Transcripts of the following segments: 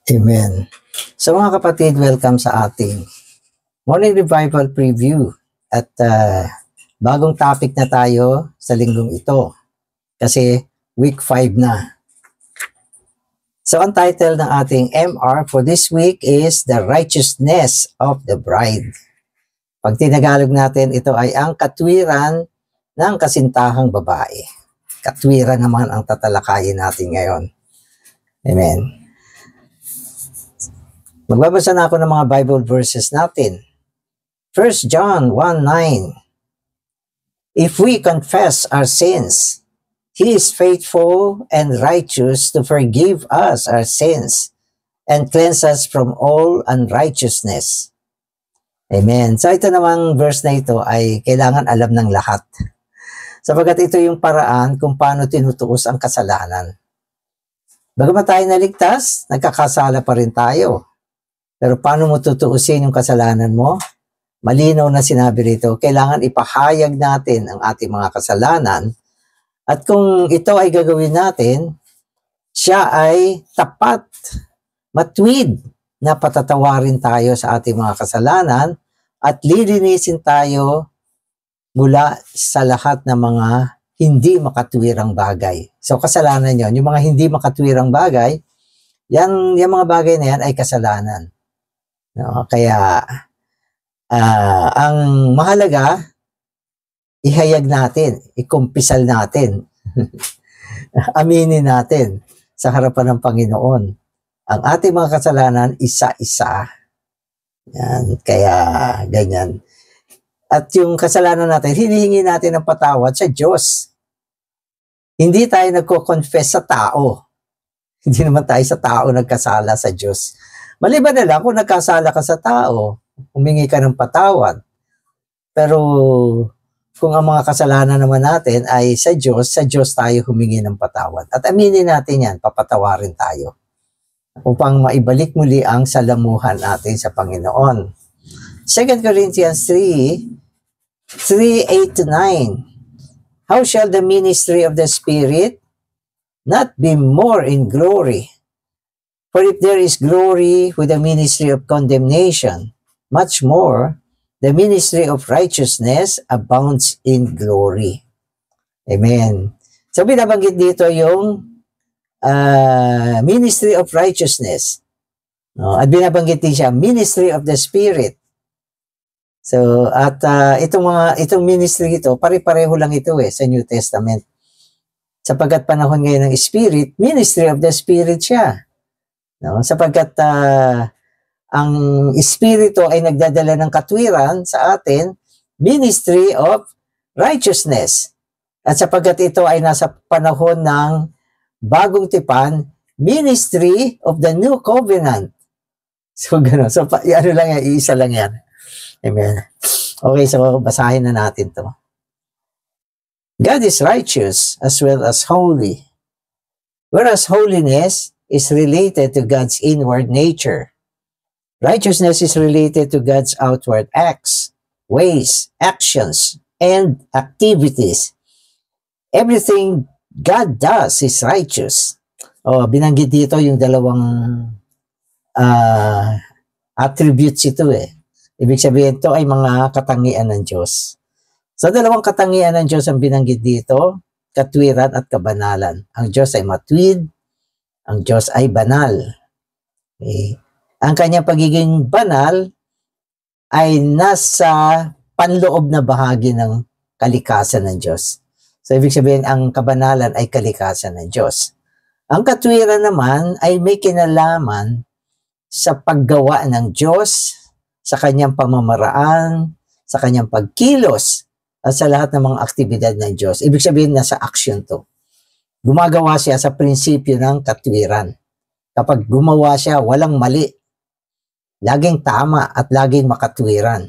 Amen. So mga kapatid, welcome sa ating Morning Revival Preview. At bagong topic na tayo sa linggong ito. Kasi week 5 na. So ang title ng ating MR for this week is The Righteousness of the Bride. Pag tinagalog natin, ito ay ang katwiran ng kasintahang babae. Katwiran naman ang tatalakayin natin ngayon. Amen. Magbabasa na ako ng mga Bible verses natin. 1 John 1:9. If we confess our sins, He is faithful and righteous to forgive us our sins and cleanse us from all unrighteousness. Amen. So ito namang verse na ito ay kailangan alam ng lahat. Sapagat ito yung paraan kung paano tinutuos ang kasalanan. Bagamat tayo naligtas, nagkakasala pa rin tayo. Pero paano mo tutuusin yung kasalanan mo? Malinaw na sinabi rito, kailangan ipahayag natin ang ating mga kasalanan. At kung ito ay gagawin natin, siya ay tapat, matuwid na patatawarin tayo sa ating mga kasalanan at lilinisin tayo mula sa lahat ng mga hindi makatuwirang bagay. So kasalanan yon, yung mga hindi makatuwirang bagay, yung mga bagay na yan ay kasalanan. No? Kaya, ang mahalaga, ihayag natin, ikumpisal natin, aminin natin sa harapan ng Panginoon. Ang ating mga kasalanan, isa-isa. Yan, kaya ganyan. At yung kasalanan natin, hinihingi natin ng patawad sa Diyos. Hindi tayo nagko-confess sa tao. Hindi naman tayo sa tao nagkasala sa Diyos. Maliban na lang kung nagkasala ka sa tao, humingi ka ng patawad. Pero kung ang mga kasalanan naman natin ay sa Diyos tayo humingi ng patawad. At aminin natin yan, papatawarin tayo. Upang maibalik muli ang salamuhan natin sa Panginoon. 2 Corinthians 3:8-9. How shall the ministry of the Spirit not be more in glory? For if there is glory with the ministry of condemnation, much more, the ministry of righteousness abounds in glory. Amen. So binabanggit dito yung ministry of righteousness. No? At binabanggit din siya, ministry of the Spirit. So, at itong ministry ito, pare-pareho lang ito sa New Testament. Sapagkat panahon ngayon ng Spirit, ministry of the Spirit siya. No? Sapagkat ang Espiritu ay nagdadala ng katwiran sa atin, ministry of righteousness. At sapagkat ito ay nasa panahon ng bagong tipan, ministry of the new covenant. So, gano'n. So, ano lang yan, iisa lang yan. Amen. Okay, so basahin na natin to. God is righteous as well as holy. Whereas holiness is related to God's inward nature. Righteousness is related to God's outward acts, ways, actions, and activities. Everything God does is righteous. Binanggit dito yung dalawang attributes ito Ibig sabihin ito ay mga katangian ng Diyos. Sa dalawang katangian ng Diyos ang binanggit dito, katwiran at kabanalan. Ang Diyos ay matuwid, ang Diyos ay banal. Okay. Ang kanyang pagiging banal ay nasa panloob na bahagi ng kalikasan ng Diyos. So, ibig sabihin, ang kabanalan ay kalikasan ng Diyos. Ang katwiran naman ay may kinalaman sa paggawa ng Diyos, sa kanyang pamamaraan, sa kanyang pagkilos, at sa lahat ng mga aktibidad ng Diyos. Ibig sabihin, nasa action to. Gumagawa siya sa prinsipyo ng katwiran. Kapag gumawa siya, walang mali. Laging tama at laging makatwiran.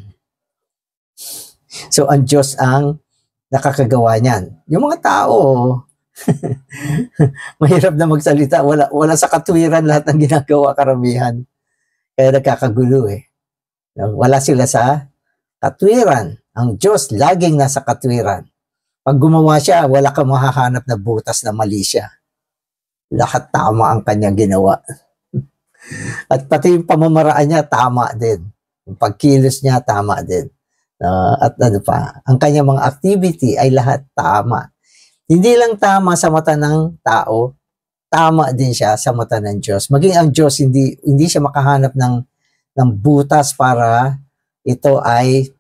So, ang Diyos ang nakakagawa niyan. Yung mga tao, mahirap na magsalita. Wala sa katwiran lahat ng ginagawa karamihan. Kaya nagkakagulo Wala sila sa katwiran. Ang Diyos laging nasa katwiran. Pag gumawa siya, wala kang mahahanap na butas na mali siya. Lahat tama ang kanyang ginawa. At pati yung pamamaraan niya, tama din. Yung pagkilos niya, tama din. At ano pa, ang kanyang mga activity ay lahat tama. Hindi lang tama sa mata ng tao, tama din siya sa mata ng Diyos. Maging ang Diyos, hindi siya makahanap ng butas para ito ay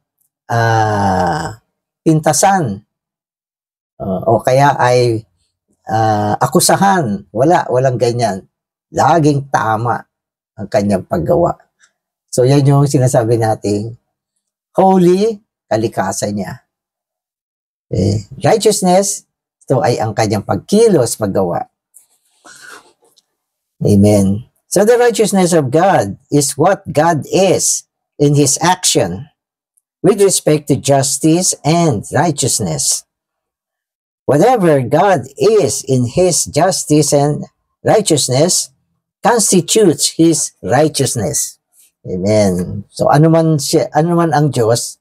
pintasan. O kaya ay akusahan. Walang ganyan. Laging tama ang kanyang paggawa. So, yan yung sinasabi nating holy, kalikasan niya. Righteousness, ito ay ang kanyang pagkilos, paggawa. Amen. So, the righteousness of God is what God is in His action with respect to justice and righteousness. Whatever God is in His justice and righteousness constitutes His righteousness. Amen. So ano man ang Diyos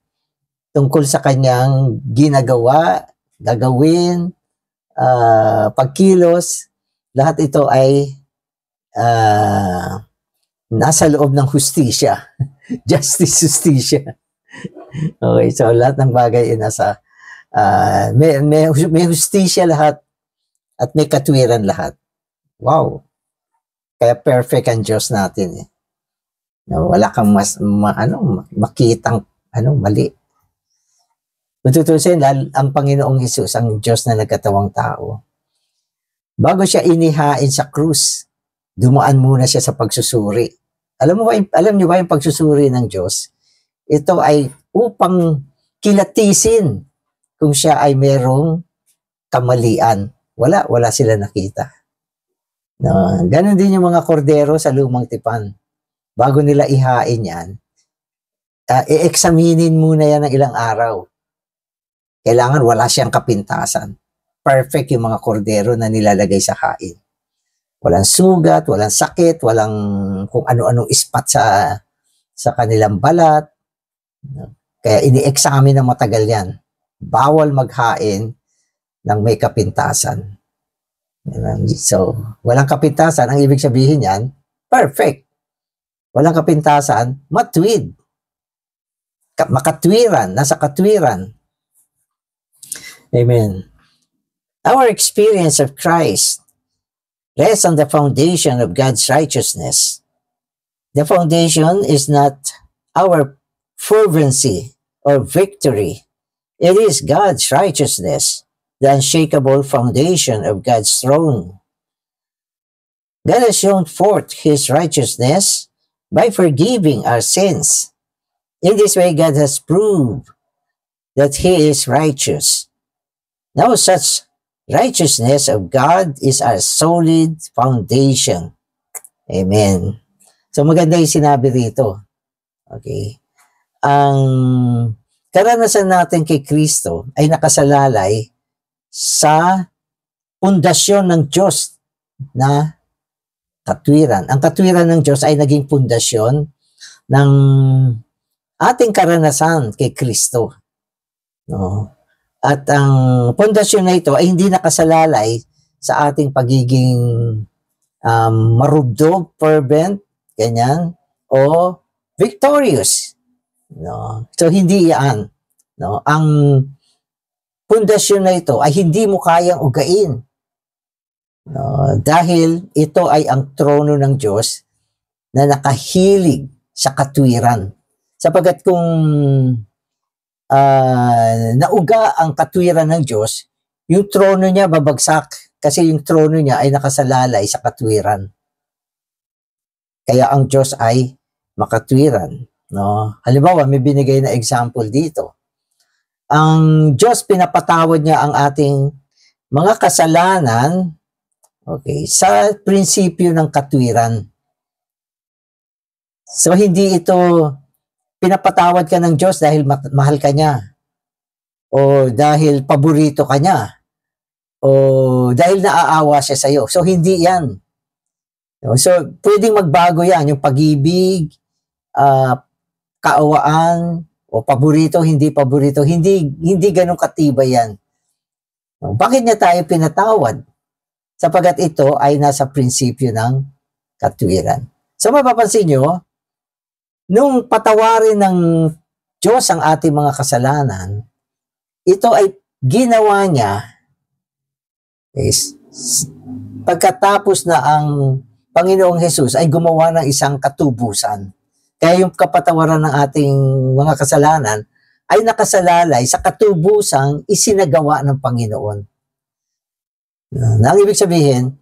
tungkol sa kanyang ginagawa, gagawin, pagkilos, lahat ito ay nasa loob ng hustisya. Justice, hustisya. Okay, so lahat ng bagay ay nasa may hustisya lahat at may katwiran lahat. Wow. Kaya perfect ang Diyos natin eh. Wala kang makitang mali. Kung tutusin, ang Panginoong Hesus, ang Diyos na nagkatawang tao, bago siya inihain sa krus, dumaan muna siya sa pagsusuri. Alam niyo ba yung pagsusuri ng Diyos? Ito ay upang kilatisin kung siya ay merong kamalian. Wala sila nakita. No, ganun din yung mga kordero sa lumang tipan. Bago nila ihain yan, i-examinin muna yan ng ilang araw. Kailangan wala siyang kapintasan. Perfect yung mga kordero na nilalagay sa hain. Walang sugat, walang sakit, walang kung ano-anong ispat sa kanilang balat. Kaya ini-examine ng matagal yan. Bawal maghain ng may kapintasan. So, walang kapintasan, ang ibig sabihin yan, perfect. Walang kapintasan, matuwid. Makatwiran, nasa katwiran. Amen. Our experience of Christ rests on the foundation of God's righteousness. The foundation is not our fervency or victory. It is God's righteousness, the unshakable foundation of God's throne. God has shown forth His righteousness by forgiving our sins. In this way, God has proved that He is righteous. Now, such righteousness of God is our solid foundation. Amen. So, maganda yung sinabi rito. Okay. Ang karanasan natin kay Kristo ay nakasalalay sa pundasyon ng Diyos na katwiran. Ang katwiran ng Diyos ay naging pundasyon ng ating karanasan kay Kristo. No? At ang pundasyon na ito ay hindi nakasalalay sa ating pagiging marubdob, fervent, ganyan, o victorious. No? So, hindi yan. No? Ang pundasyon na ito ay hindi mo kayang ugain. No? Dahil ito ay ang trono ng Diyos na nakahilig sa katwiran. Sapagat kung nauga ang katwiran ng Diyos, yung trono niya babagsak kasi yung trono niya ay nakasalalay sa katwiran. Kaya ang Diyos ay makatwiran. No? Halimbawa, may binigay na example dito. Ang Diyos, pinapatawad niya ang ating mga kasalanan, okay, sa prinsipyo ng katwiran. So, hindi ito pinapatawad ka ng Diyos dahil mahal ka niya, o dahil paborito ka niya, o dahil naaawa siya sa iyo. So, hindi yan. So, pwedeng magbago yan. Yung pag-ibig, kaawaan, o paborito, hindi paborito, hindi ganun katibay yan. Bakit niya tayo pinatawad? Sapagat ito ay nasa prinsipyo ng katwiran. So mapapansin nyo, nung patawarin ng Diyos ang ating mga kasalanan, ito ay ginawa niya is pagkatapos na ang Panginoong Hesus ay gumawa ng isang katubusan. Kaya yung kapatawaran ng ating mga kasalanan ay nakasalalay sa katubusang isinagawa ng Panginoon. Ang ibig sabihin,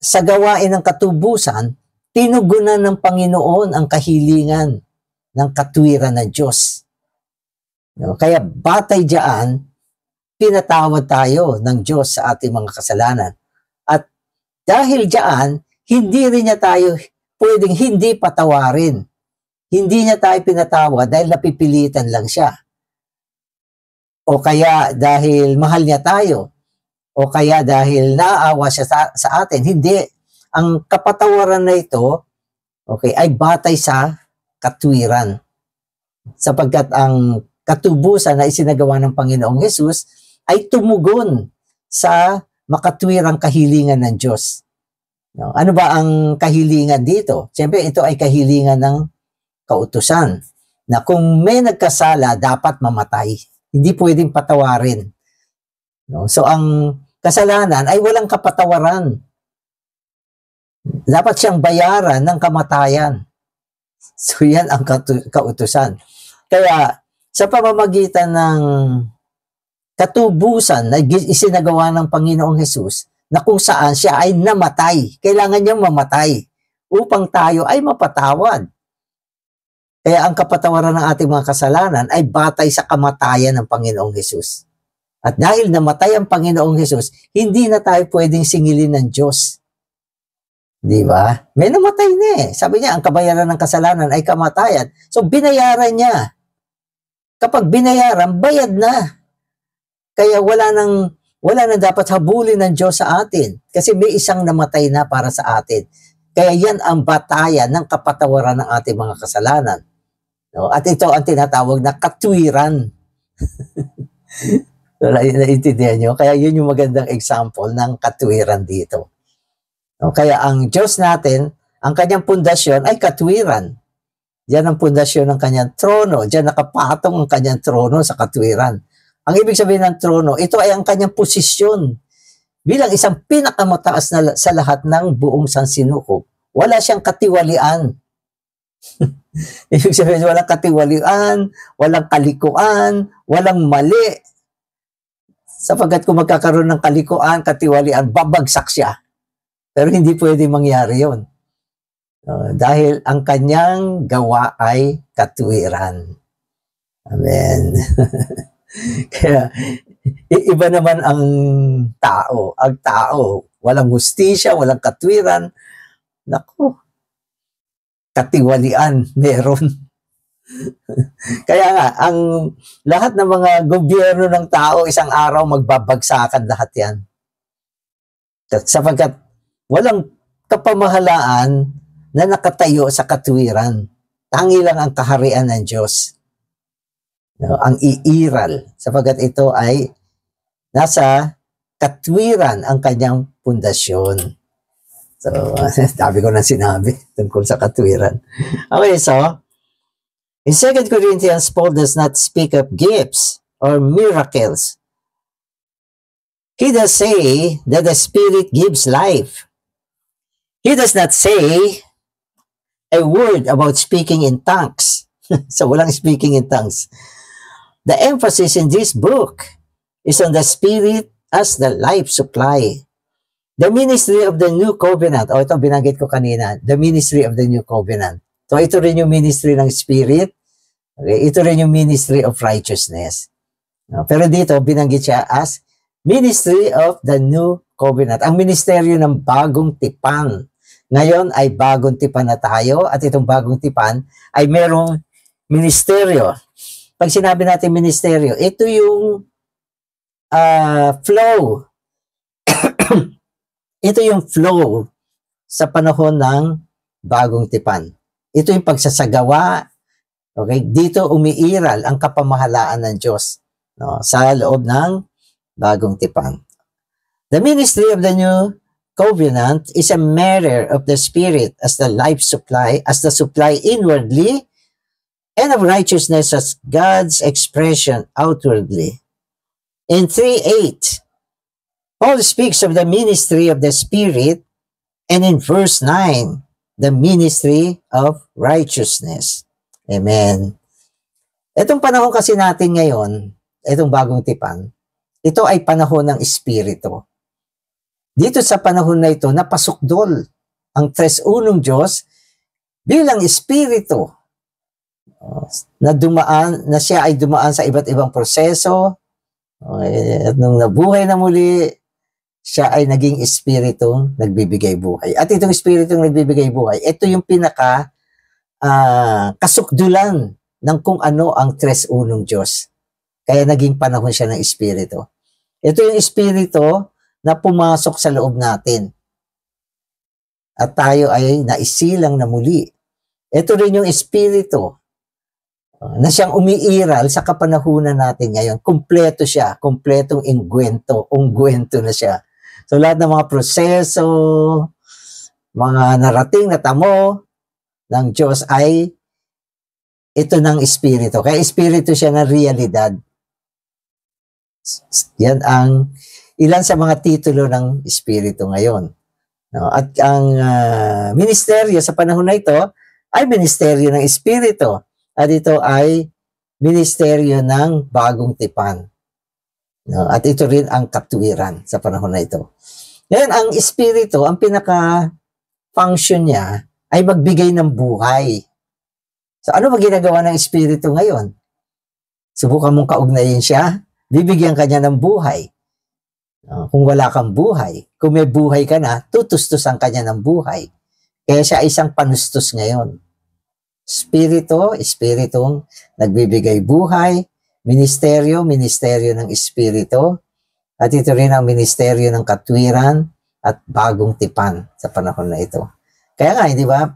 sa gawain ng katubusan, tinugunan ng Panginoon ang kahilingan ng katwiran ng Diyos. Kaya batay diyan, pinatawad tayo ng Diyos sa ating mga kasalanan. At dahil diyan, hindi rin niya tayo pwedeng hindi patawarin. Hindi niya tayo pinatawad dahil napipilitan lang siya. O kaya dahil mahal niya tayo. O kaya dahil naaawa siya sa atin. Hindi. Ang kapatawaran na ito, okay, ay batay sa katwiran. Sapagkat ang katubusan na isinagawa ng Panginoong Hesus ay tumugon sa makatwirang kahilingan ng Diyos. Ano ba ang kahilingan dito? Siyempre, ito ay kahilingan ng kautusan na kung may nagkasala, dapat mamatay. Hindi pwedeng patawarin. So, ang kasalanan ay walang kapatawaran. Dapat siyang bayaran ng kamatayan. So, yan ang kautusan. Kaya, sa pamamagitan ng katubusan na isinagawa ng Panginoong Hesus, na kung saan siya ay namatay. Kailangan niyang mamatay upang tayo ay mapatawad. Kaya ang kapatawaran ng ating mga kasalanan ay batay sa kamatayan ng Panginoong Hesus. At dahil namatay ang Panginoong Hesus, hindi na tayo pwedeng singilin ng Diyos. Di ba? May namatay na eh. Sabi niya, ang kabayaran ng kasalanan ay kamatayan. So, binayaran niya. Kapag binayaran, bayad na. Kaya wala nang dapat habulin ng Diyos sa atin. Kasi may isang namatay na para sa atin. Kaya yan ang batayan ng kapatawaran ng ating mga kasalanan. No? At ito ang tinatawag na katwiran. So, naiintindihan nyo? Kaya yun yung magandang example ng katwiran dito. No? Kaya ang Diyos natin, ang kanyang pundasyon ay katwiran. Diyan ang pundasyon ng kanyang trono. Diyan nakapatong ang kanyang trono sa katwiran. Ang ibig sabihin ng trono, ito ay ang kanyang posisyon. Bilang isang pinakamataas na sa lahat ng buong sansinukob. Wala siyang katiwalian. Ibig sabihin, walang katiwalian, walang kalikuan, walang mali. Sapagkat kung magkakaroon ng kalikuan, katiwalian, babagsak siya. Pero hindi pwede mangyari yun. Dahil ang kanyang gawa ay katwiran. Amen. Kaya, iba naman ang tao. Ang tao, walang hustisya, walang katwiran. Naku, katiwalian, meron. Kaya nga, ang lahat ng mga gobyerno ng tao, isang araw magbabagsakan lahat yan. Sapagkat walang kapamahalaan na nakatayo sa katwiran. Tangi lang ang kaharian ng Diyos. No, ang iiral, sapagkat ito ay nasa katwiran ang kanyang pundasyon. So, sabi ko na sinabi tungkol sa katwiran. Okay, so, in 2 Corinthians, Paul does not speak of gifts or miracles. He does say that the Spirit gives life. He does not say a word about speaking in tongues. So, walang speaking in tongues. The emphasis in this book is on the Spirit as the life supply. The ministry of the New Covenant, ito binanggit ko kanina, the ministry of the New Covenant. So ito rin yung ministry ng Spirit, okay? Ito rin yung ministry of righteousness. Pero dito, binanggit siya as ministry of the New Covenant. Ang ministeryo ng bagong tipan. Ngayon ay bagong tipan na tayo at itong bagong tipan ay merong ministeryo. Pag sinabi natin ministeryo, ito yung flow. Ito yung flow sa panahon ng bagong tipan. Ito yung pagsasagawa. Okay? Dito umiiral ang kapamahalaan ng Diyos, no? Sa loob ng bagong tipan. The ministry of the New covenant is a matter of the Spirit as the life supply, as the supply inwardly, and of righteousness as God's expression outwardly. In 3:8, Paul speaks of the ministry of the Spirit, and in verse 9, the ministry of righteousness. Amen. Itong panahon kasi natin ngayon, itong bagong tipan, ito ay panahon ng Espiritu. Dito sa panahon na ito, napasukdol ang tres unong Diyos bilang Espiritu na siya ay dumaan sa iba't ibang proseso. At nung nabuhay na muli, siya ay naging Espiritong nagbibigay buhay. At itong Espiritong nagbibigay buhay, ito yung pinaka kasukdulan ng kung ano ang tres unong Diyos. Kaya naging panahon siya ng Espiritu. Ito yung Espiritu na pumasok sa loob natin. At tayo ay naisilang na muli. Ito rin yung Espiritu na siyang umiiral sa kapanahunan natin ngayon. Kumpleto siya. Kumpletong ungwento na siya. So lahat ng mga proseso, mga narating na tamo ng Diyos ay ito ng Espiritu. Kaya Espiritu siya ng realidad. Yan ang ilan sa mga titulo ng Espiritu ngayon. No? At ang ministeryo sa panahon na ito ay ministeryo ng Espiritu. At ito ay ministeryo ng bagong tipan. No? At ito rin ang katuwiran sa panahon na ito. Ngayon, ang Espiritu, ang pinaka-function niya ay magbigay ng buhay. So ano ba ginagawa ng Espiritu ngayon? Subukan mong kaugnayin siya, bibigyan ka niya ng buhay. Kung wala kang buhay, kung may buhay ka na, tutustusan ka niya ng buhay. Kaya siya ay isang panustos ngayon. Espiritong nagbibigay buhay, ministeryo ng Espiritu, at ito rin ang ministeryo ng katwiran at bagong tipan sa panahon na ito. Kaya nga, di ba,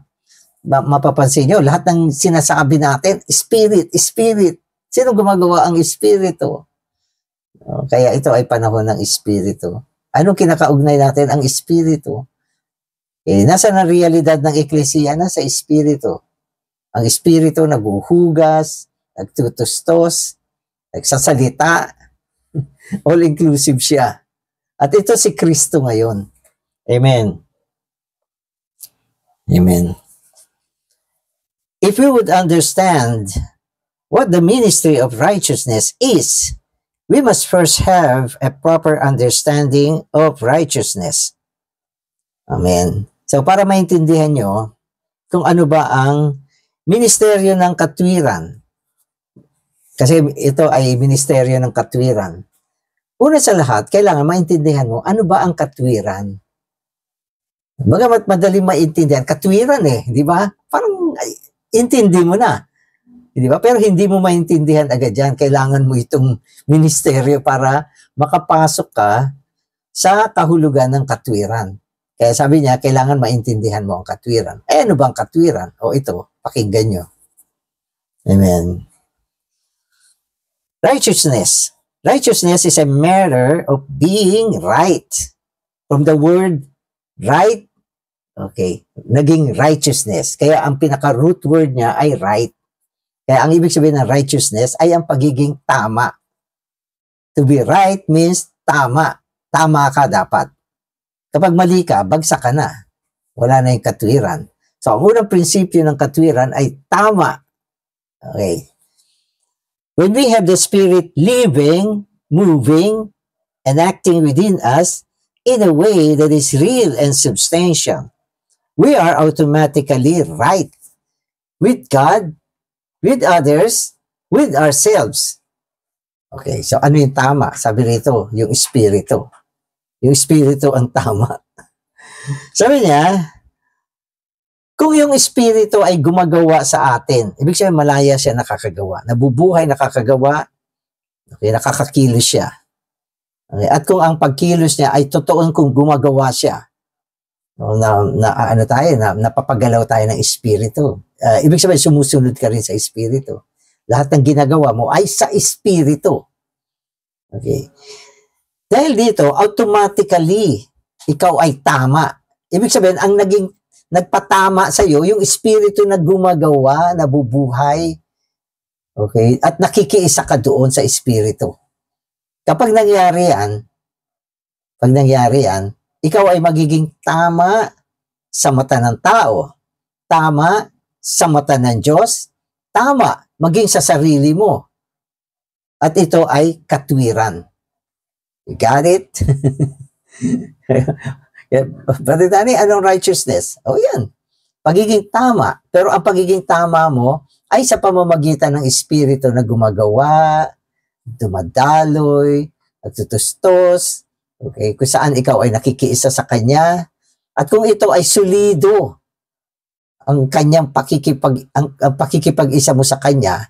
mapapansin nyo, lahat ng sinasabi natin, Spirit. Sino gumagawa ang Espiritu? Kaya ito ay panahon ng Espiritu. Anong kinakaugnay natin? Ang Espiritu. Nasa na realidad ng Eklesiya? Nasa Espiritu. Ang Espiritu naghuhugas, nagtutustos, nagsasalita, all-inclusive siya. At ito si Kristo ngayon. Amen. Amen. If we would understand what the ministry of righteousness is, we must first have a proper understanding of righteousness. Amen. So para maintindihan nyo kung ano ba ang ministeryo ng katwiran. Kasi ito ay ministeryo ng katwiran. Una sa lahat, kailangan maintindihan mo ano ba ang katwiran. Bagamat madaling maintindihan, katwiran di ba? Parang intindi mo na. Di ba? Pero hindi mo maintindihan agad yan. Kailangan mo itong ministeryo para makapasok ka sa kahulugan ng katwiran. Kaya sabi niya, kailangan maintindihan mo ang katwiran. Ano ba ang katwiran? O ito, pakinggan nyo. Amen. Righteousness. Righteousness is a matter of being right. From the word right, okay, naging righteousness. Kaya ang pinaka-root word niya ay right. Kaya ang ibig sabihin ng righteousness ay ang pagiging tama. To be right means tama. Tama ka dapat. Kapag mali ka, bagsak ka na. Wala na yung katwiran. So, ang unang prinsipyo ng katwiran ay tama. Okay. When we have the Spirit living, moving, and acting within us in a way that is real and substantial, we are automatically right with God, with others, with ourselves. Okay, so ano yung tama? Sabi rito, yung Espiritu. Yung Espiritu ang tama. Sabi niya, kung yung Espiritu ay gumagawa sa atin, ibig sabihin malaya siya nakakagawa. Nabubuhay, nakakagawa, okay, nakakakilos siya. Okay, at kung ang pagkilos niya ay totoon kung gumagawa siya, napapagalaw tayo ng Espiritu. Ibig sabihin, sumusunod ka rin sa Espiritu. Lahat ng ginagawa mo ay sa Espiritu. Okay. Dahil dito, automatically, ikaw ay tama. Ibig sabihin, ang nagpatama sa iyo, yung espiritu na gumagawa, nabubuhay, okay? At nakikiisa ka doon sa espiritu. Kapag nangyari yan, ikaw ay magiging tama sa mata ng tao, tama sa mata ng Diyos, tama maging sa sarili mo. At ito ay katwiran. You got it? Brother Danny, anong righteousness? O yan, pagiging tama. Pero ang pagiging tama mo ay sa pamamagitan ng espiritu na gumagawa, dumadaloy, nagtutustos, okay, kung saan ikaw ay nakikiisa sa Kanya, at kung ito ay solido, ang kanyang pakikipag-isa mo sa Kanya,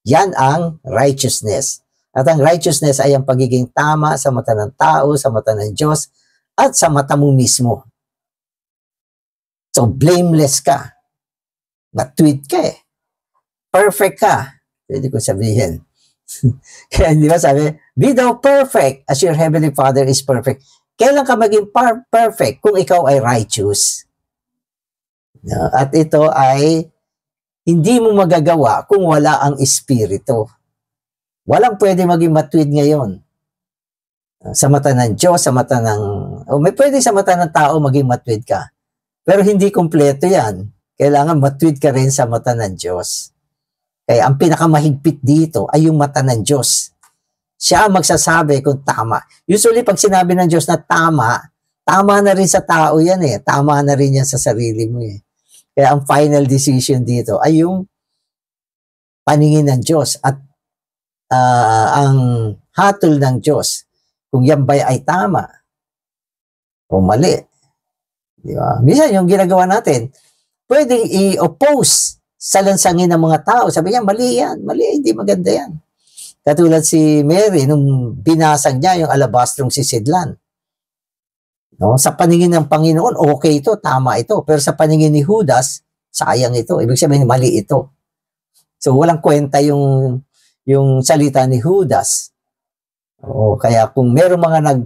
yan ang righteousness. At ang righteousness ay ang pagiging tama sa mata ng tao, sa mata ng Diyos, at sa mata mo mismo. So, blameless ka. Matuwid ka eh. Perfect ka. Pwede ko sabihin. Kaya di ba sabi, be thou perfect as your heavenly Father is perfect. Kailan ka maging perfect kung ikaw ay righteous? At ito ay hindi mo magagawa kung wala ang espiritu. Walang pwede maging matuwid ngayon. Sa mata ng Diyos, sa mata ng... may pwede sa mata ng tao maging matuwid ka. Pero hindi kumpleto yan. Kailangan matuwid ka rin sa mata ng Diyos. Kaya ang pinakamahigpit dito ay yung mata ng Diyos. Siya magsasabi kung tama. Usually pag sinabi ng Diyos na tama, tama na rin sa tao yan eh. Tama na rin yan sa sarili mo eh. Kaya ang final decision dito ay yung paningin ng Diyos at ang hatol ng Diyos. Kung yan ba ay tama o mali. Di ba? Minsan yung ginagawa natin, pwedeng i-oppose sa lansangin ng mga tao. Sabi niya, mali yan. Mali, hindi maganda yan. Katulad si Mary, nung binasag niya yung alabastrong sisidlan. No? Sa paningin ng Panginoon, okay ito, tama ito. Pero sa paningin ni Judas, sayang ito. Ibig sabihin, mali ito. So, walang kwenta yung salita ni Judas. Kaya kung meron mga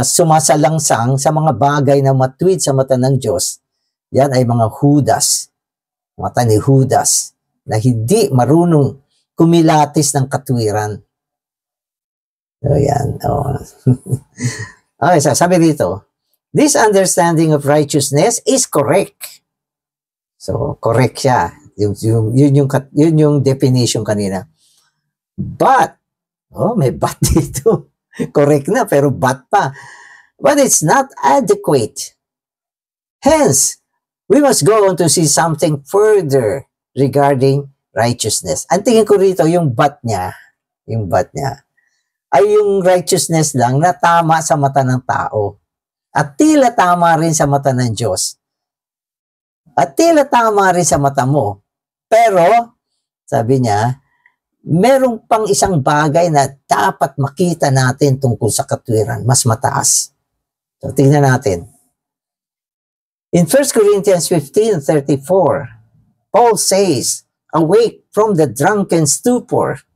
sumasalangsang sa mga bagay na matuwid sa mata ng Diyos, yan ay mga Judas. Mata ni Judas na hindi marunong kumilatis ng katwiran. So, yan. Okay, so sabi dito, this understanding of righteousness is correct. So, correct siya. Yun yung definition kanina. But, may but dito. Correct na, pero but pa. But it's not adequate. Hence, we must go on to see something further regarding righteousness. Ang tingin ko rito, yung but niya, ay yung righteousness lang na tama sa mata ng tao. At tila tama rin sa mata ng Diyos. At tila tama rin sa mata mo. Pero, sabi niya, merong pang isang bagay na dapat makita natin tungkol sa katwiran, mas mataas. So, tingnan natin. In 1 Corinthians 15:34, Paul says, awake from the drunken stupor,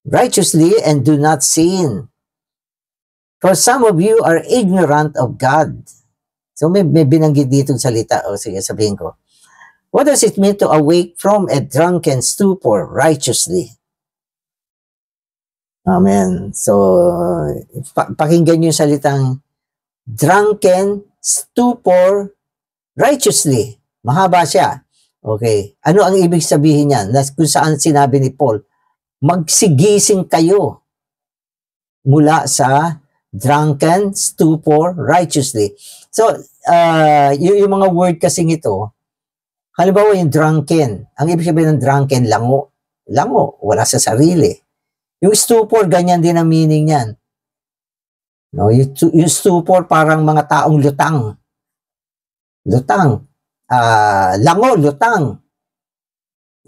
righteously and do not sin. For some of you are ignorant of God. So may binanggit dito salita. Sige, sabihin ko. What does it mean to awake from a drunken stupor righteously? Amen. So, pakinggan niyo yung salitang drunken stupor righteously. Mahaba siya. Okay. Ano ang ibig sabihin niyan? Kung saan sinabi ni Paul, magsigising kayo mula sa drunken stupor righteously. So, yung mga word kasing ito, halimbawa yung drunken, ang ibig sabihin ng drunken, lango. Lango, wala sa sarili. Yung stupor, ganyan din ang meaning niyan. No, yung stupor, parang mga taong lutang. Lutang. Lango, lutang.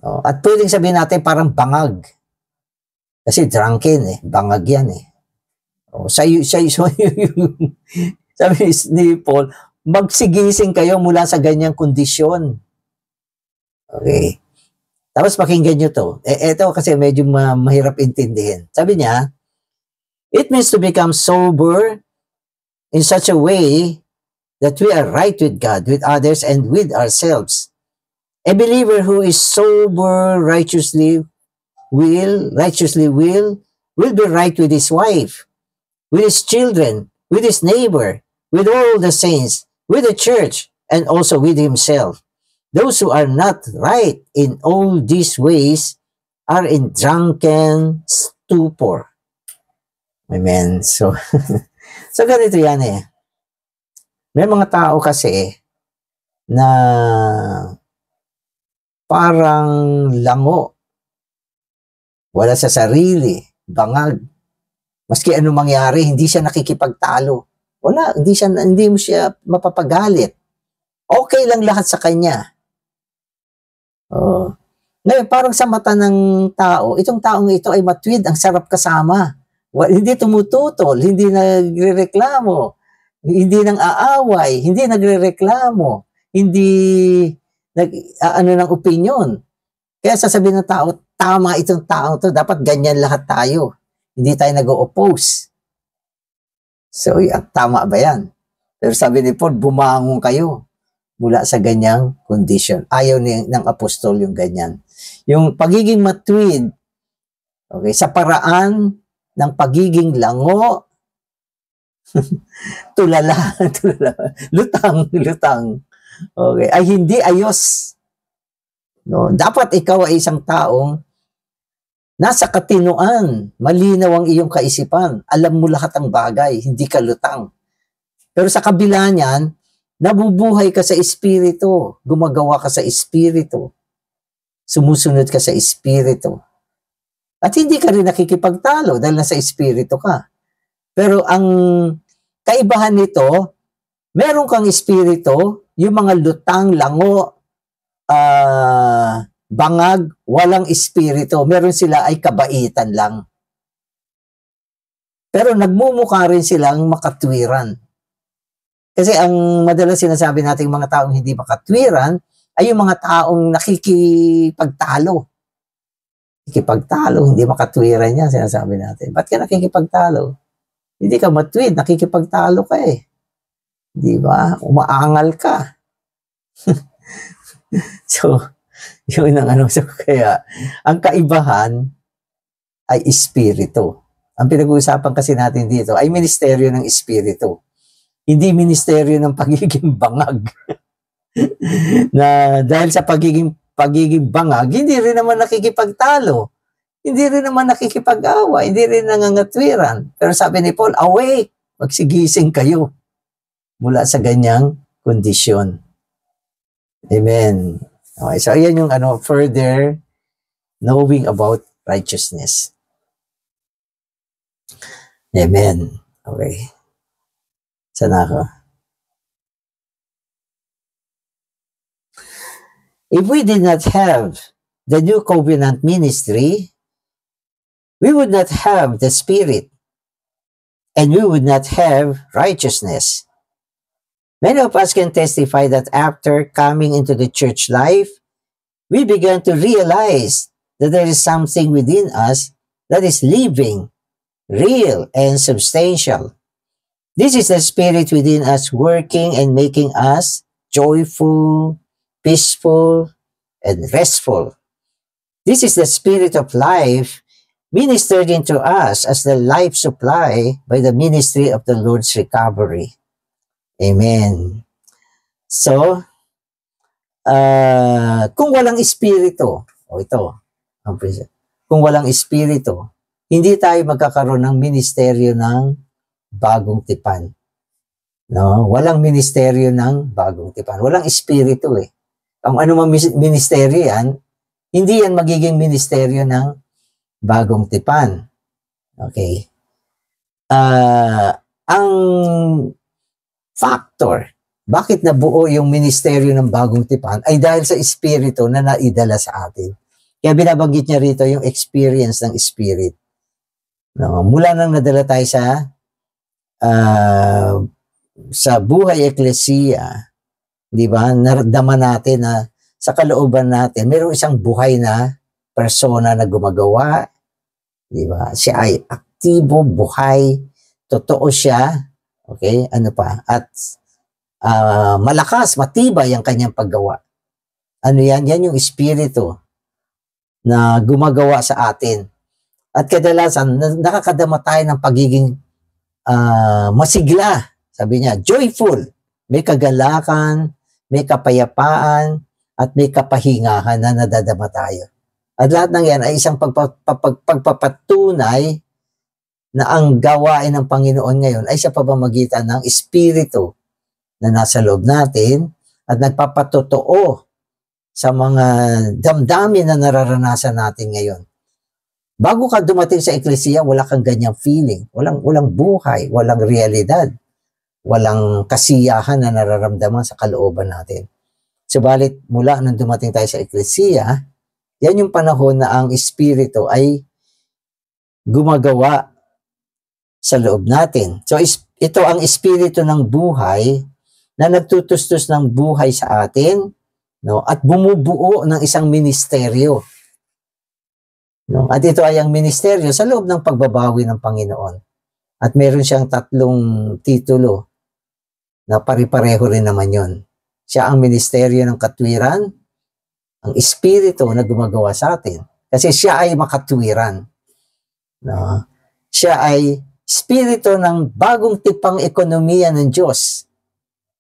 No, at pwedeng sabihin natin parang bangag. Kasi drunken bangag yan sabi ni Paul, magsigising kayo mula sa ganyang kondisyon. Okay. Tapos pakinggan nyo to. Ito kasi medyo mahirap intindihin. Sabi niya, it means to become sober in such a way that we are right with God, with others, and with ourselves. A believer who is sober will be right with his wife, with his children, with his neighbor, with all the saints, with the church, and also with himself. Those who are not right in all these ways are in drunken stupor. Amen. So, so ganito yan eh. May mga tao kasi na parang lango, wala sa sarili, bangag. Maski anong mangyari, hindi siya nakikipagtalo. Wala, hindi mo siya mapapagalit. Okay lang lahat sa kanya. Oh. Ngayon, parang sa mata ng tao, itong taong ito ay matwid, ang sarap kasama. Hindi tumututol, hindi nagrereklamo, hindi nang aaway, hindi nagrereklamo, hindi ng opinion. Kaya sasabihin ng tao, tama itong taong to, dapat ganyan lahat tayo. Hindi tayo nag-o-oppose. So, tama ba yan? Pero sabi ni Paul, bumangon kayo mula sa ganyang condition. Ayaw ng apostol yung ganyan. Yung pagiging matwid, okay, sa paraan ng pagiging lango, tulala, lutang, okay, ay hindi ayos. No? Dapat ikaw ay isang taong nasa katinuan, malinaw ang iyong kaisipan, alam mo lahat ng bagay, hindi ka lutang. Pero sa kabila niyan, nabubuhay ka sa espiritu, gumagawa ka sa espiritu, sumusunod ka sa espiritu. At hindi ka rin nakikipagtalo dahil nasa espiritu ka. Pero ang kaibahan nito, meron kang espiritu, yung mga lutang, lango, bangag, walang espiritu. Meron sila ay kabaitan lang. Pero nagmumukha rin silang makatwiran. Kasi ang madalas sinasabi nating mga taong hindi makatwiran ay yung mga taong nakikipagtalo. Nakikipagtalo, hindi makatwiran yan, sinasabi natin. Ba't ka nakikipagtalo? Hindi ka matwid, nakikipagtalo ka eh. Di ba? Umaangal ka. So, yun ang So, kaya, ang kaibahan ay espiritu. Ang pinag-uusapan kasi natin dito ay ministeryo ng espiritu. Hindi ministeryo ng pagiging bangag. Na dahil sa pagiging bangag, hindi rin naman nakikipagtalo. Hindi rin naman nakikipag-awa. Hindi rin nangangatwiran. Pero sabi ni Paul, awake! Magsigising kayo mula sa ganyang kondisyon. Amen. Okay, so ayan yung further knowing about righteousness. Amen. Okay. Sana ako. If we did not have the new covenant ministry, we would not have the Spirit, and we would not have righteousness. Many of us can testify that after coming into the church life, we began to realize that there is something within us that is living, real, and substantial. This is the Spirit within us working and making us joyful, peaceful, and restful. This is the Spirit of life ministered into us as the life supply by the ministry of the Lord's recovery. Amen. So, kung walang espiritu, kung walang espiritu, hindi tayo magkakaroon ng ministeryo ng bagong tipan. No? Walang ministeryo ng bagong tipan. Walang espiritu eh. Ang anumang ministeryo yan, hindi yan magiging ministeryo ng bagong tipan. Okay? Ang factor, bakit nabuo yung ministeryo ng bagong tipan ay dahil sa espiritu na naidala sa atin. Kaya binabanggit niya rito yung experience ng spirit. No? Mula nang nadala tayo sa buhay eklesiya, di ba? Naramdaman natin na sa kalooban natin, mayroong isang buhay na persona na gumagawa, di ba? Siya ay aktibo, buhay, totoo siya, Okay? Ano pa? At malakas, matibay ang kanyang paggawa. Ano yan? Yan yung espiritu na gumagawa sa atin. At kadalasan, nakakadama tayo ng pagiging masigla. Sabi niya, joyful. May kagalakan, may kapayapaan, at may kapahingahan na nadadama tayo. At lahat ng yan ay isang pagpapatunay na ang gawain ng Panginoon ngayon ay sa pamamagitan ng Espiritu na nasa loob natin at nagpapatotoo sa mga damdamin na nararanasan natin ngayon. Bago ka dumating sa eklesiya, wala kang ganyang feeling. Walang buhay, walang realidad, walang kasiyahan na nararamdaman sa kalooban natin. Subalit, mula nung dumating tayo sa eklesiya, yan yung panahon na ang Espiritu ay gumagawa sa loob natin. So, ito ang Espiritu ng buhay na nagtutustos ng buhay sa atin, no? At bumubuo ng isang ministeryo. No? At ito ay ang ministeryo sa loob ng pagbabawi ng Panginoon. At meron siyang 3 titulo na pare-pareho rin naman yon. Siya ang ministeryo ng katwiran, ang Espiritu na gumagawa sa atin. Kasi siya ay makatwiran. No? Siya ay Espiritu ng bagong tipang ekonomiya ng Diyos.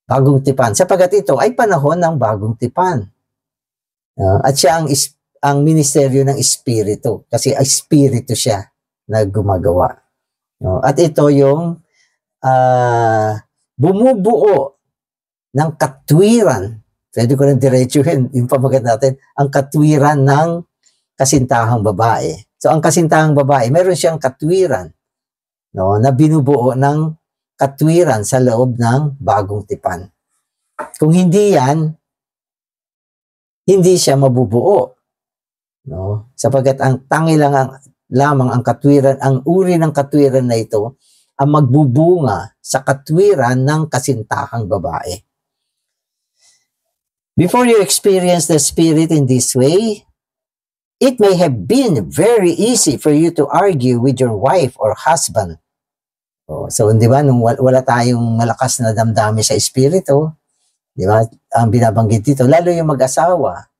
Bagong tipan. Sapagat ito ay panahon ng bagong tipan. At siya ang ministeryo ng Espiritu. Kasi Espiritu siya na gumagawa. At ito yung bumubuo ng katwiran. Pwede ko nang diretsuhin yung pamagat natin. Ang katwiran ng kasintahang babae. So ang kasintahang babae, meron siyang katwiran, no, na binubuo ng katwiran sa loob ng bagong tipan. Kung hindi yan, hindi siya mabubuo. No? Sapagkat ang tangi lamang ang katwiran, ang uri ng katwiran na ito, ang magbubunga sa katwiran ng kasintahang babae. Before you experience the Spirit in this way, it may have been very easy for you to argue with your wife or husband. So, di ba, nung wala tayong malakas na damdamin sa Espiritu, di ba, ang binabanggit dito, lalo yung mag-asawa,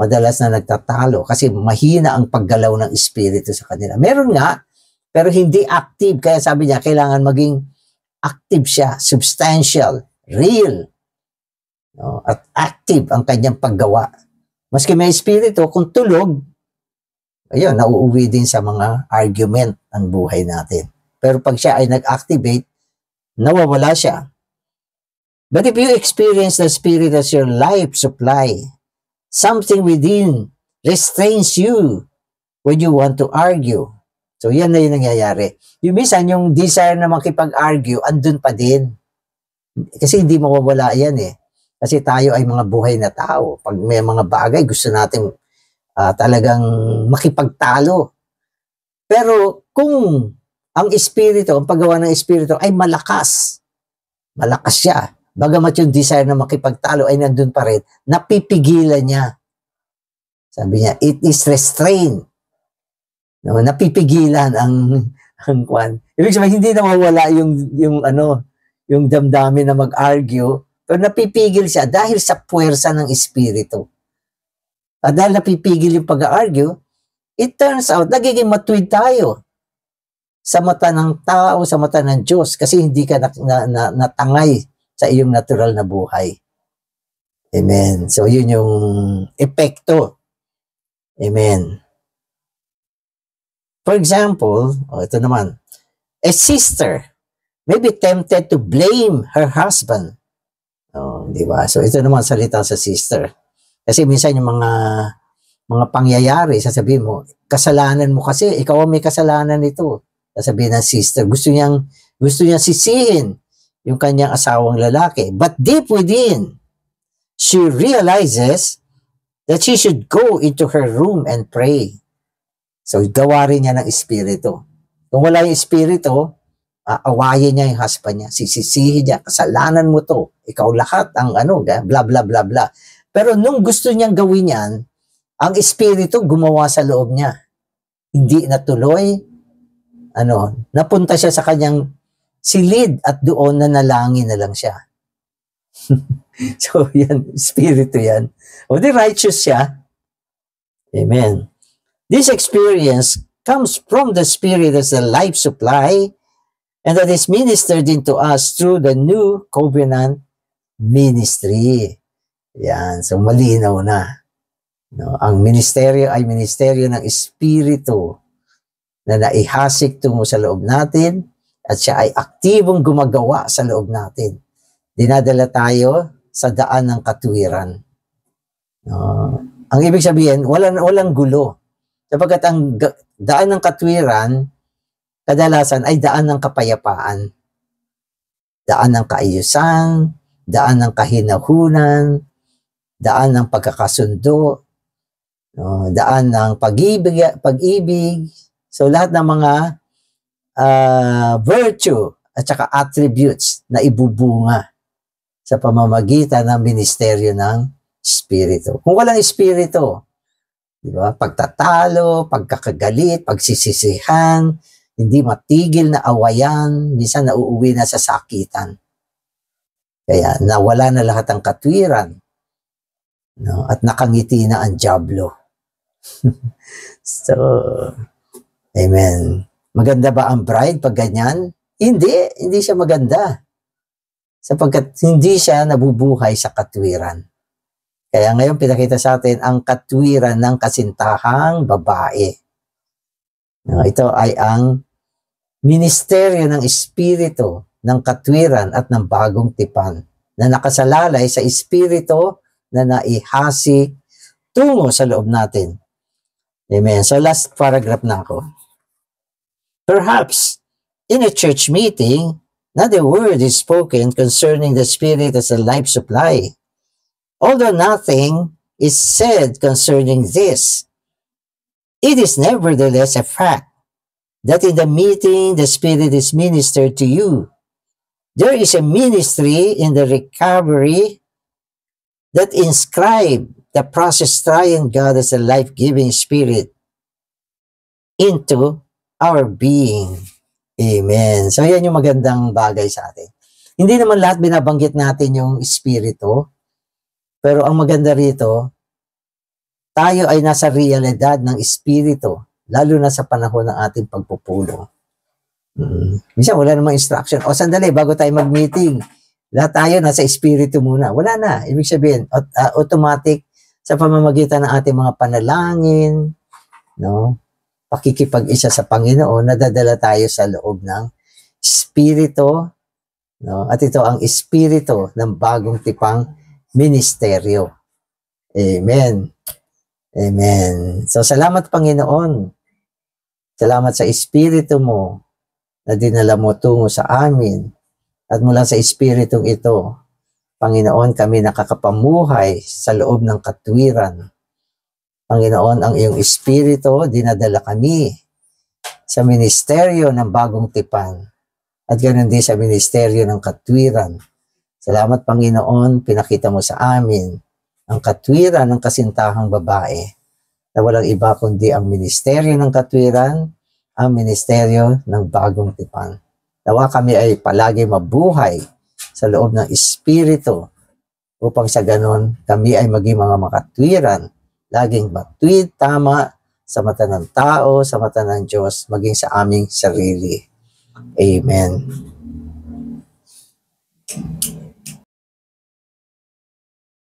madalas na nagtatalo kasi mahina ang paggalaw ng Espiritu sa kanila. Meron nga, pero hindi active. Kaya sabi niya, kailangan maging active siya, substantial, real, no? At active ang kanyang paggawa. Maski may Espiritu, kung tulog, ayun, nauuwi din sa mga argument ang buhay natin. Pero pag siya ay nag-activate, nawawala siya. But if you experience the Spirit as your life supply, something within restrains you when you want to argue. So yan na yung nangyayari. Yung minsan, yung desire na makipag-argue, andun pa din. Kasi hindi mawawala yan eh. Kasi tayo ay mga buhay na tao. Pag may mga bagay, gusto natin talagang makipagtalo. Pero kung ang Espiritu, ang paggawa ng Espiritu ay malakas siya. Bagamat yung desire na makipagtalo ay nandun pa rin, napipigilan niya. Sabi niya, it is restrained. No, napipigilan ang kwan. Ibig sabihin, hindi nawawala yung damdamin na mag-argue, pero napipigil siya dahil sa puwersa ng Espiritu. At dahil napipigil yung pag-argue, it turns out, nagiging matuwid tayo sa mata ng tao, sa mata ng Diyos, kasi hindi ka natangay sa iyong natural na buhay. Amen. So, yun yung epekto. Amen. For example, ito naman, a sister may be tempted to blame her husband. Di ba? So, ito naman salita sa sister. Kasi minsan yung mga pangyayari, sasabihin mo, kasalanan mo kasi, ikaw ang may kasalanan nito. Sasabihin ng sister, gusto niyang sisihin yung kanyang asawang lalaki. But deep within, she realizes that she should go into her room and pray. So, gawa rin niya ng Espiritu. Kung wala yung Espiritu, aawayin niya yung husband niya, sisisihin niya, kasalanan mo to, ikaw lahat, ang bla bla bla bla. Pero nung gusto niyang gawin yan, ang Espiritu gumawa sa loob niya. Hindi natuloy, napunta siya sa kanyang silid at doon nanalangin na lang siya. So, yan, Espiritu yan. O di righteous siya. Amen. This experience comes from the Spirit as the life supply and that is ministered into us through the new covenant ministry. Yan, so malinaw na. No, ang ministeryo ay ministeryo ng Espiritu na naihasik tungo sa loob natin at siya ay aktibong gumagawa sa loob natin. Dinadala tayo sa daan ng katwiran. No, ang ibig sabihin, walang gulo. Sapagkat ang daan ng katwiran, kadalasan ay daan ng kapayapaan. Daan ng kaayusan, daan ng kahinahunan, daan ng pagkakasundo, daan ng pag-ibig. So lahat ng mga virtue at saka attributes na ibubunga sa pamamagitan ng ministeryo ng Espiritu. Kung walang Espiritu, di ba? Pagtatalo, pagkakagalit, pagsisisihan, hindi matigil na awayan, minsan nauuwi na sa sakitan. Kaya nawala na lahat ng katwiran, no? At nakangiti na ang dyablo. So, amen. Maganda ba ang bride pag ganyan? Hindi siya maganda. Sapagkat hindi siya nabubuhay sa katwiran. Kaya ngayon pinakita sa atin ang katwiran ng kasintahang babae. Ito ay ang ministeryo ng Espiritu ng katwiran at ng bagong tipan na nakasalalay sa Espiritu na naihasik tungo sa loob natin. Amen. So last paragraph na ako. Perhaps in a church meeting, not a word is spoken concerning the Spirit as a life supply. Although nothing is said concerning this, it is nevertheless a fact that in the meeting the Spirit is ministered to you. There is a ministry in the recovery that inscribe the process triune God as a life-giving Spirit into our being. Amen. So yan yung magandang bagay sa atin. Hindi naman lahat binabanggit natin yung Espiritu, pero ang maganda rito, tayo ay nasa realidad ng Espiritu, lalo na sa panahon ng ating pagpupulong. Minsan wala namang instruction. O sandali, bago tayo mag-meeting, lahat tayo nasa Espiritu muna. Wala na. Ibig sabihin, automatic sa pamamagitan ng ating mga panalangin, no? Pakikipag-isa sa Panginoon, nadadala tayo sa loob ng Espiritu, no? At ito ang Espiritu ng bagong tipang ministeryo. Amen. Amen. So, salamat Panginoon. Salamat sa Espiritu mo na dinala mo tungo sa amin. At mula sa Espiritong ito, Panginoon, kami nakakapamuhay sa loob ng katwiran. Panginoon, ang iyong Espiritu, dinadala kami sa ministeryo ng bagong tipan. At ganoon din sa ministeryo ng katwiran. Salamat Panginoon, pinakita mo sa amin ang katwiran ng kasintahang babae na walang iba kundi ang ministeryo ng katwiran, ang ministeryo ng bagong tipan. Nawa kami ay palagi mabuhay sa loob ng Espiritu upang sa ganon kami ay maging mga makatwiran, laging matuwid, tama sa mata ng tao, sa mata ng Diyos, maging sa aming sarili. Amen.